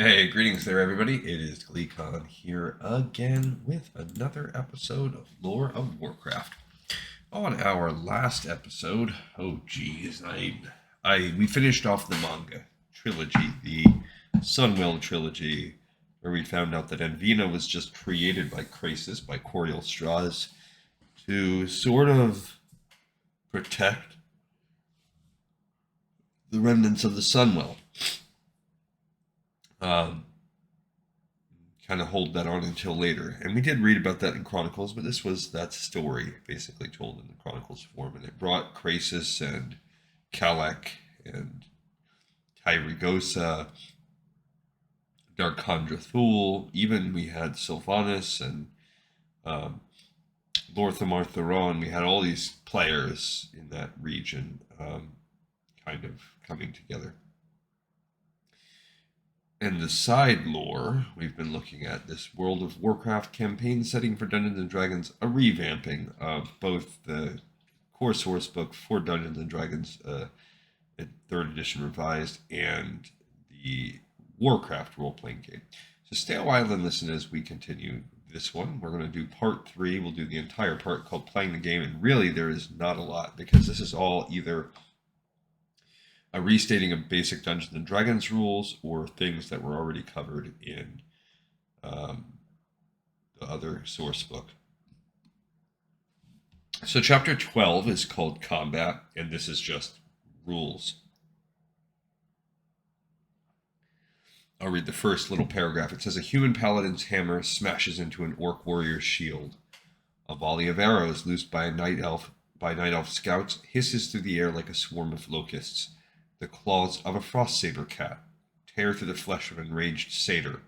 Hey, greetings there, everybody. It is GleeCon here again with another episode of Lore of Warcraft. On our last episode, oh geez, we finished off the manga trilogy, the Sunwell trilogy, where we found out that Envina was just created by Krasis, by Coriel Straws, to sort of protect the remnants of the Sunwell. Um, kind of hold that on until later. And we did read about that in Chronicles, but this was that story basically told in the Chronicles form. And it brought Krasis and Kalak and Tyrigosa, Darkhandra Thul. Even we had Sylvanas and um, Lorthamar Theron. We had all these players in that region kind of coming together. And the side lore, we've been looking at this World of Warcraft campaign setting for Dungeons and Dragons, a revamping of both the core source book for Dungeons and Dragons, third edition revised, and the Warcraft role-playing game. So stay a while and listen as we continue this one. We're going to do part 3. We'll do the entire part called Playing the Game, and really there is not a lot because this is all either a restating of basic Dungeons and Dragons rules or things that were already covered in um, the other source book. So chapter 12 is called Combat, and this is just rules. I'll read the first little paragraph. It says, a human paladin's hammer smashes into an orc warrior's shield. A volley of arrows loosed by night elf scouts hisses through the air like a swarm of locusts. The claws of a frost saber cat tear through the flesh of an enraged satyr.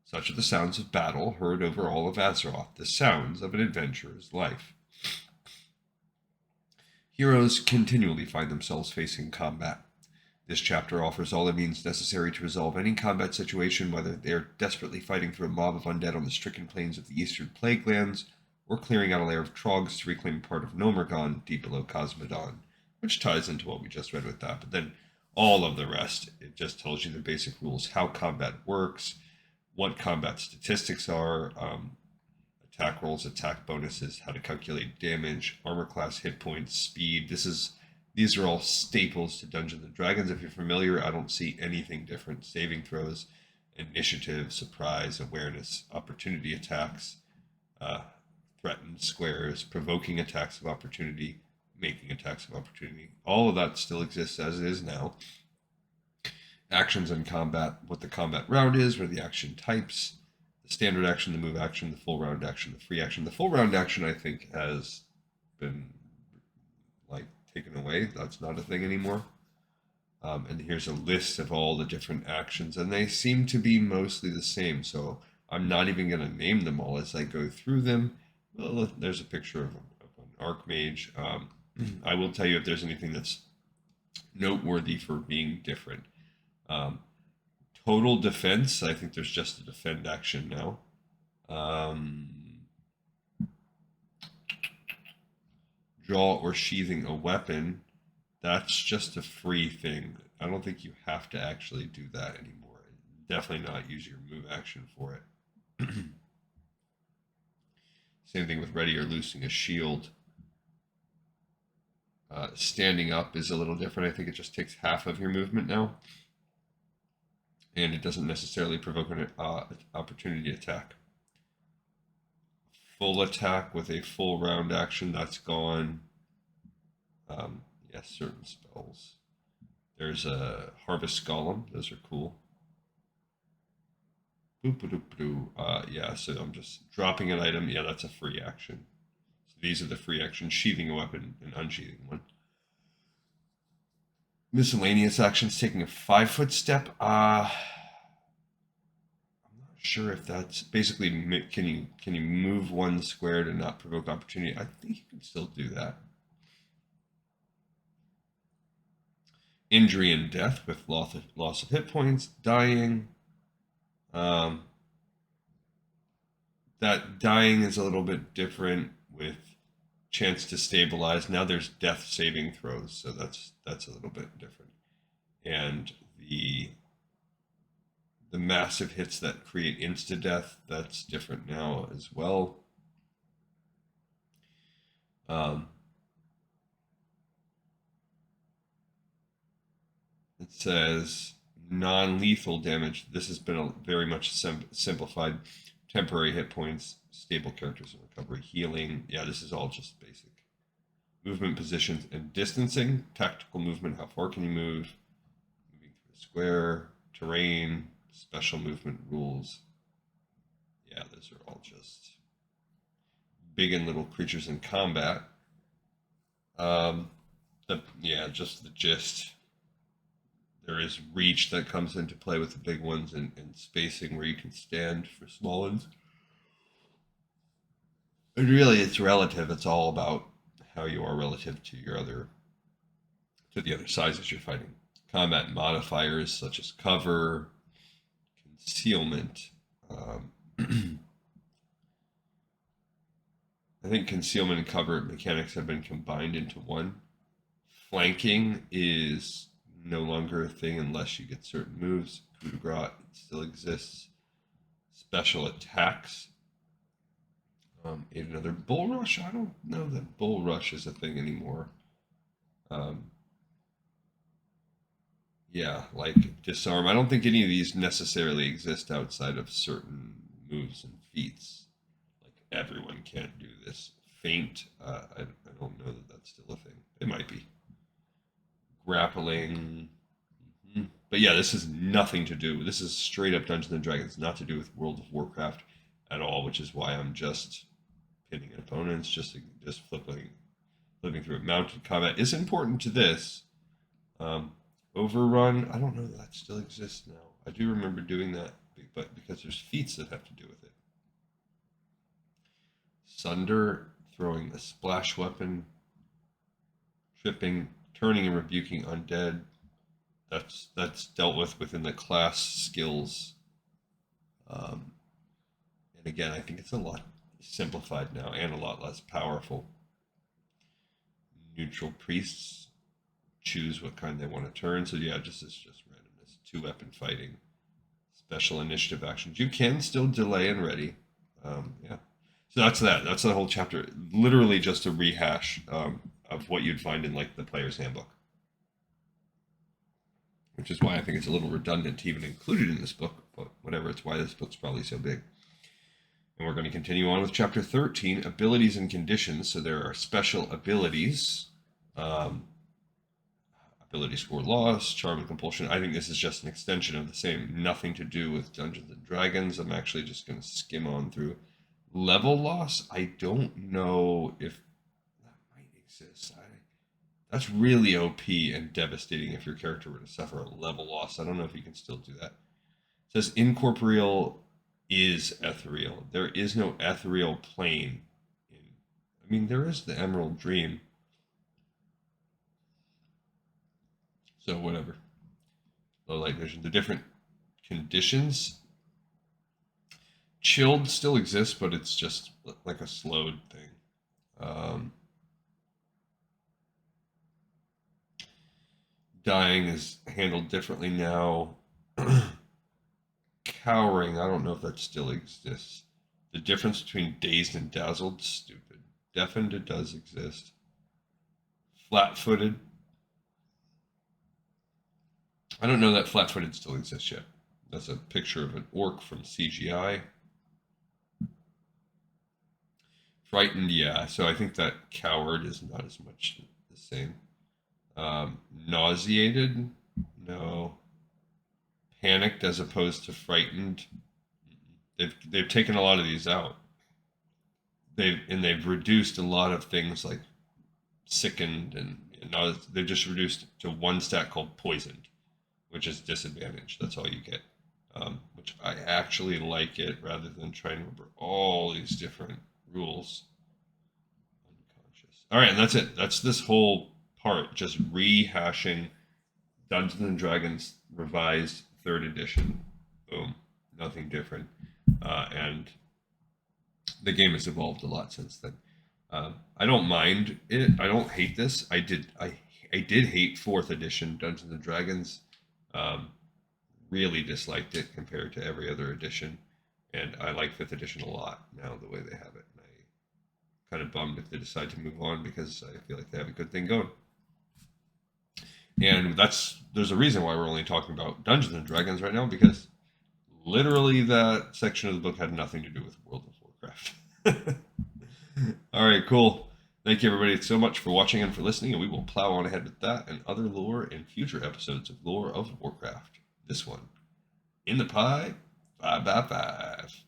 Such are the sounds of battle heard over all of Azeroth, the sounds of an adventurer's life. Heroes continually find themselves facing combat. This chapter offers all the means necessary to resolve any combat situation, whether they are desperately fighting through a mob of undead on the stricken plains of the eastern plague lands, or clearing out a lair of trogs to reclaim part of Nomergon deep below Cosmodon, which ties into what we just read with that. But then all of the rest, it just tells you the basic rules, how combat works, what combat statistics are, attack rolls, attack bonuses, how to calculate damage, armor class, hit points, speed. These are all staples to Dungeons and Dragons. If you're familiar, I don't see anything different. Saving throws, initiative, surprise, awareness, opportunity attacks, threatened squares, provoking attacks of opportunity, making attacks of opportunity. All of that still exists as it is now. Actions in combat, what the combat round is, what are the action types, the standard action, the move action, the full round action, the free action. The full round action, I think, has been taken away. That's not a thing anymore. And here's a list of all the different actions, and they seem to be mostly the same. So I'm not even going to name them all as I go through them. Well, there's a picture of an Archmage. I will tell you if there's anything that's noteworthy for being different. Total defense, I think there's just a defend action now. Draw or sheathing a weapon, that's just a free thing. I don't think you have to actually do that anymore. Definitely not use your move action for it. Same thing with ready or loosing a shield. Standing up is a little different. I think it just takes half of your movement now. And it doesn't necessarily provoke an opportunity attack. Full attack with a full round action, that's gone. Yes, certain spells. There's a Harvest Golem. Those are cool. Yeah, so I'm just dropping an item. Yeah, that's a free action. So these are the free actions: sheathing a weapon and unsheathing one. Miscellaneous actions: taking a 5-foot step. I'm not sure if that's basically can you move one square to not provoke opportunity. I think you can still do that. Injury and death with loss of hit points, dying. That dying is a little bit different with chance to stabilize. Now there's death saving throws, so that's a little bit different. And the the massive hits that create insta-death, that's different now as well. It says non-lethal damage. This has been very much simplified. Temporary hit points, stable characters and recovery, healing. Yeah, this is all just basic. Movement, positions, and distancing. Tactical movement, how far can you move? Moving through a square, terrain, special movement rules. Yeah, those are all just big and little creatures in combat. Just the gist. There is reach that comes into play with the big ones, and spacing where you can stand for small ones. And really, it's relative. It's all about how you are relative to the other sizes you're fighting. Combat modifiers such as cover, concealment. I think concealment and cover mechanics have been combined into one. Flanking is no longer a thing unless you get certain moves. Coup de grace still exists. Special attacks. Another bull rush. I don't know that bull rush is a thing anymore. Yeah, like disarm. I don't think any of these necessarily exist outside of certain moves and feats. Like everyone can't do this. Feint. I don't know that that's still a thing. It might be. Grappling. But yeah, this is nothing to do. This is straight up Dungeons and Dragons, not to do with World of Warcraft at all, which is why I'm just pinning opponents, just flipping through it. Mounted combat is important to this. Overrun, I don't know that still exists now. I do remember doing that, but because there's feats that have to do with it. Sunder, throwing a splash weapon, tripping, turning and rebuking undead. That's dealt with within the class skills. And again, I think it's a lot simplified now and a lot less powerful. Neutral priests choose what kind they want to turn. So yeah, it's just randomness. 2-weapon fighting. Special initiative actions. You can still delay and ready. Yeah. So that's that. That's the whole chapter. Literally just a rehash of what you'd find in like the player's handbook. Which is why I think it's a little redundant to even include it in this book, but whatever, it's why this book's probably so big. And we're going to continue on with chapter 13, abilities and conditions. So there are special abilities, ability score loss, charm and compulsion. I think this is just an extension of the same, nothing to do with Dungeons and Dragons. I'm actually just going to skim on through. Level loss, I don't know if that might exist. That's really OP and devastating if your character were to suffer a level loss. I don't know if you can still do that. It says incorporeal is ethereal. There is no ethereal plane. There is the Emerald Dream. So whatever. Low light vision. The different conditions. Chilled still exists, but it's just like a slowed thing. Dying is handled differently now. Cowering, I don't know if that still exists. The difference between dazed and dazzled, stupid. Deafened, it does exist. Flat-footed. I don't know that flat-footed still exists yet. That's a picture of an orc from CGI. Frightened, yeah. So I think that coward is not as much the same. Nauseated, no. Panicked as opposed to frightened. They've taken a lot of these out. They've reduced a lot of things like sickened and they've just reduced to one stat called poisoned, which is disadvantage. That's all you get. Which I actually like it rather than trying to remember all these different rules. Unconscious. All right, and that's it. That's this whole part, just rehashing Dungeons and Dragons revised 3rd edition. Boom, nothing different. And the game has evolved a lot since then. I don't mind it. I don't hate this. I did hate 4th edition Dungeons and Dragons. really disliked it compared to every other edition, and I like 5th edition a lot now the way they have it. And I kind of bummed if they decide to move on because I feel like they have a good thing going. And there's a reason why we're only talking about Dungeons and Dragons right now, because literally that section of the book had nothing to do with World of Warcraft. All right, cool. Thank you everybody so much for watching and for listening, and we will plow on ahead with that and other lore in future episodes of Lore of Warcraft. This one, In the Pie, 5x5.